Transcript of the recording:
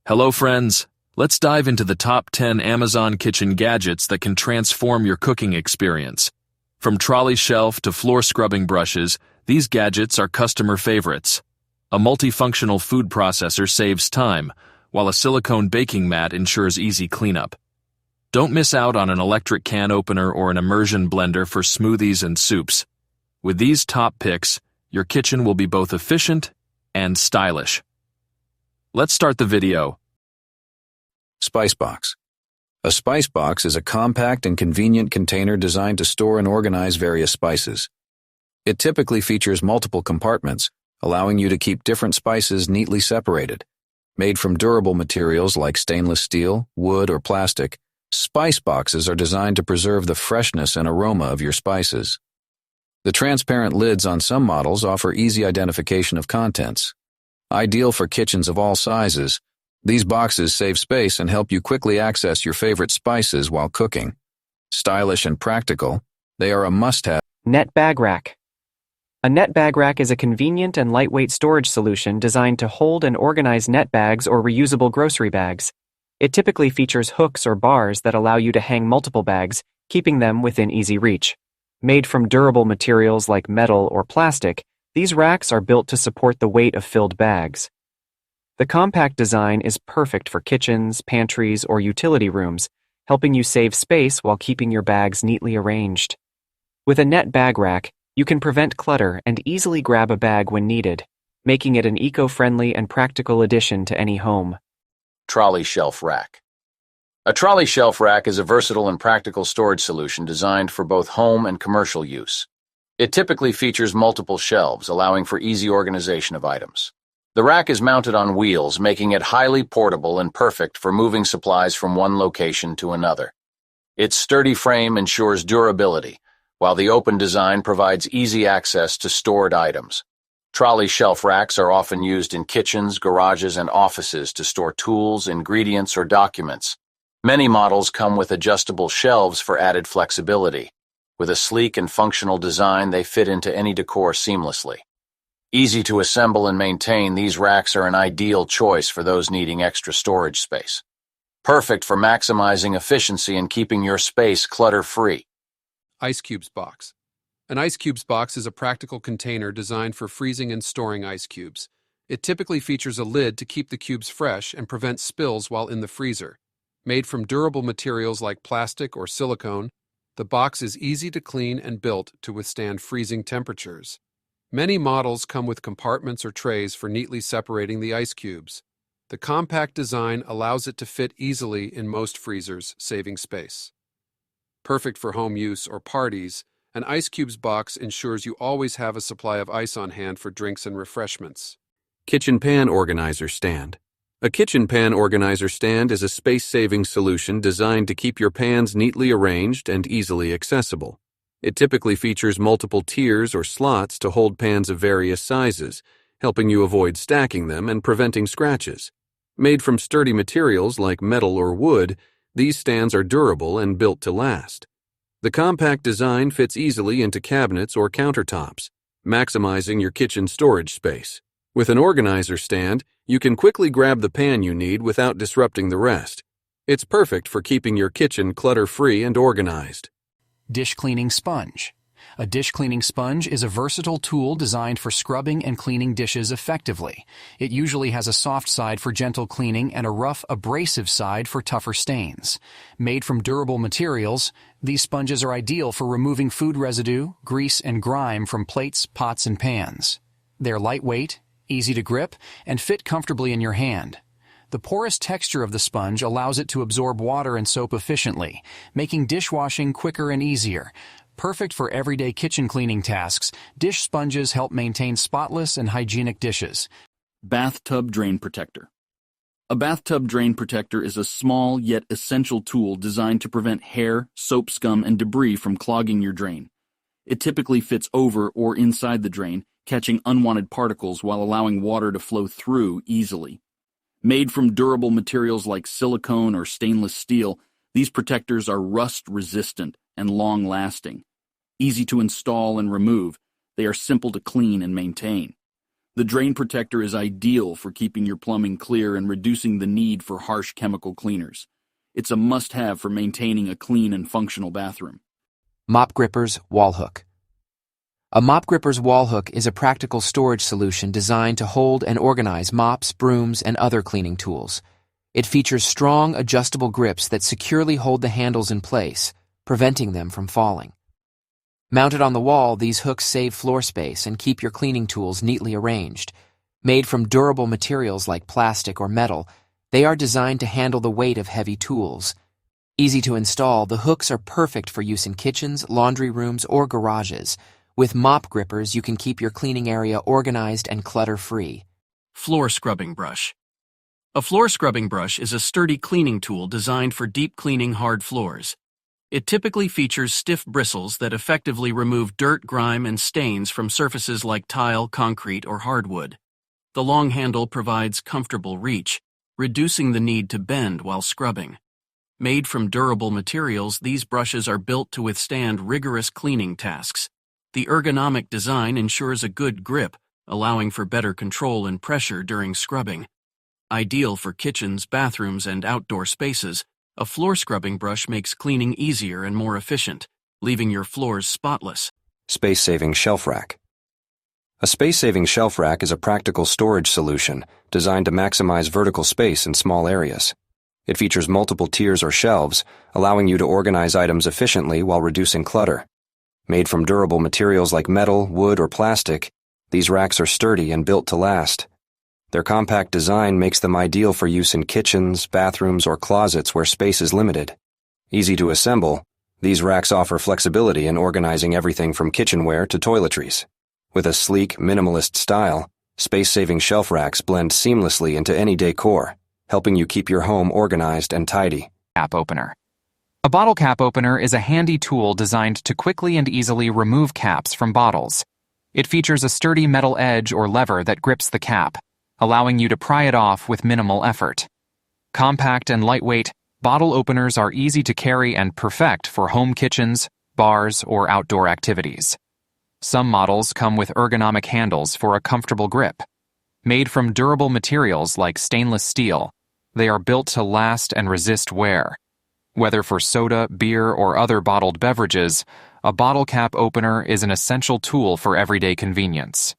Hello friends, let's dive into the top 10 Amazon kitchen gadgets that can transform your cooking experience. From trolley shelf to floor scrubbing brushes, these gadgets are customer favorites. A multifunctional food processor saves time, while a silicone baking mat ensures easy cleanup. Don't miss out on an electric can opener or an immersion blender for smoothies and soups. With these top picks, your kitchen will be both efficient and stylish. Let's start the video. Spice box. A spice box is a compact and convenient container designed to store and organize various spices. It typically features multiple compartments, allowing you to keep different spices neatly separated. Made from durable materials like stainless steel, wood, or plastic, spice boxes are designed to preserve the freshness and aroma of your spices. The transparent lids on some models offer easy identification of contents. Ideal for kitchens of all sizes, these boxes save space and help you quickly access your favorite spices while cooking. Stylish and practical, they are a must-have. Net bag rack. A net bag rack is a convenient and lightweight storage solution designed to hold and organize net bags or reusable grocery bags. It typically features hooks or bars that allow you to hang multiple bags, keeping them within easy reach. Made from durable materials like metal or plastic, these racks are built to support the weight of filled bags. The compact design is perfect for kitchens, pantries, or utility rooms, helping you save space while keeping your bags neatly arranged. With a net bag rack, you can prevent clutter and easily grab a bag when needed, making it an eco-friendly and practical addition to any home. Trolley shelf rack. A trolley shelf rack is a versatile and practical storage solution designed for both home and commercial use. It typically features multiple shelves, allowing for easy organization of items. The rack is mounted on wheels, making it highly portable and perfect for moving supplies from one location to another. Its sturdy frame ensures durability, while the open design provides easy access to stored items. Trolley shelf racks are often used in kitchens, garages, and offices to store tools, ingredients, or documents. Many models come with adjustable shelves for added flexibility. With a sleek and functional design, they fit into any decor seamlessly. Easy to assemble and maintain, these racks are an ideal choice for those needing extra storage space. Perfect for maximizing efficiency and keeping your space clutter-free. Ice cubes box. An ice cubes box is a practical container designed for freezing and storing ice cubes. It typically features a lid to keep the cubes fresh and prevent spills while in the freezer. Made from durable materials like plastic or silicone, the box is easy to clean and built to withstand freezing temperatures. Many models come with compartments or trays for neatly separating the ice cubes. The compact design allows it to fit easily in most freezers, saving space. Perfect for home use or parties, an ice cubes box ensures you always have a supply of ice on hand for drinks and refreshments. Kitchen pan organizer stand. A kitchen pan organizer stand is a space-saving solution designed to keep your pans neatly arranged and easily accessible. It typically features multiple tiers or slots to hold pans of various sizes, helping you avoid stacking them and preventing scratches. Made from sturdy materials like metal or wood, these stands are durable and built to last. The compact design fits easily into cabinets or countertops, maximizing your kitchen storage space. With an organizer stand, you can quickly grab the pan you need without disrupting the rest. It's perfect for keeping your kitchen clutter-free and organized. Dish cleaning sponge. A dish cleaning sponge is a versatile tool designed for scrubbing and cleaning dishes effectively. It usually has a soft side for gentle cleaning and a rough, abrasive side for tougher stains. Made from durable materials, these sponges are ideal for removing food residue, grease, and grime from plates, pots, and pans. They're lightweight, easy to grip, and fit comfortably in your hand. The porous texture of the sponge allows it to absorb water and soap efficiently, making dishwashing quicker and easier. Perfect for everyday kitchen cleaning tasks, dish sponges help maintain spotless and hygienic dishes. Bathtub drain protector. A bathtub drain protector is a small yet essential tool designed to prevent hair, soap scum, and debris from clogging your drain. It typically fits over or inside the drain, catching unwanted particles while allowing water to flow through easily. Made from durable materials like silicone or stainless steel, these protectors are rust-resistant and long-lasting. Easy to install and remove, they are simple to clean and maintain. The drain protector is ideal for keeping your plumbing clear and reducing the need for harsh chemical cleaners. It's a must-have for maintaining a clean and functional bathroom. Mop Gripper's Wall Hook. A Mop Gripper's Wall Hook is a practical storage solution designed to hold and organize mops, brooms, and other cleaning tools. It features strong, adjustable grips that securely hold the handles in place, preventing them from falling. Mounted on the wall, these hooks save floor space and keep your cleaning tools neatly arranged. Made from durable materials like plastic or metal, they are designed to handle the weight of heavy tools. Easy to install, the hooks are perfect for use in kitchens, laundry rooms, or garages. With Mop Grippers, you can keep your cleaning area organized and clutter-free. Floor scrubbing brush. A floor scrubbing brush is a sturdy cleaning tool designed for deep cleaning hard floors. It typically features stiff bristles that effectively remove dirt, grime, and stains from surfaces like tile, concrete, or hardwood. The long handle provides comfortable reach, reducing the need to bend while scrubbing. Made from durable materials, these brushes are built to withstand rigorous cleaning tasks. The ergonomic design ensures a good grip, allowing for better control and pressure during scrubbing. Ideal for kitchens, bathrooms, and outdoor spaces, a floor scrubbing brush makes cleaning easier and more efficient, leaving your floors spotless. Space-saving shelf rack. A space-saving shelf rack is a practical storage solution designed to maximize vertical space in small areas. It features multiple tiers or shelves, allowing you to organize items efficiently while reducing clutter. Made from durable materials like metal, wood, or plastic, these racks are sturdy and built to last. Their compact design makes them ideal for use in kitchens, bathrooms, or closets where space is limited. Easy to assemble, these racks offer flexibility in organizing everything from kitchenware to toiletries. With a sleek, minimalist style, space-saving shelf racks blend seamlessly into any decor, helping you keep your home organized and tidy. Cap opener. A bottle cap opener is a handy tool designed to quickly and easily remove caps from bottles. It features a sturdy metal edge or lever that grips the cap, allowing you to pry it off with minimal effort. Compact and lightweight, bottle openers are easy to carry and perfect for home kitchens, bars, or outdoor activities. Some models come with ergonomic handles for a comfortable grip. Made from durable materials like stainless steel, they are built to last and resist wear. Whether for soda, beer, or other bottled beverages, a bottle cap opener is an essential tool for everyday convenience.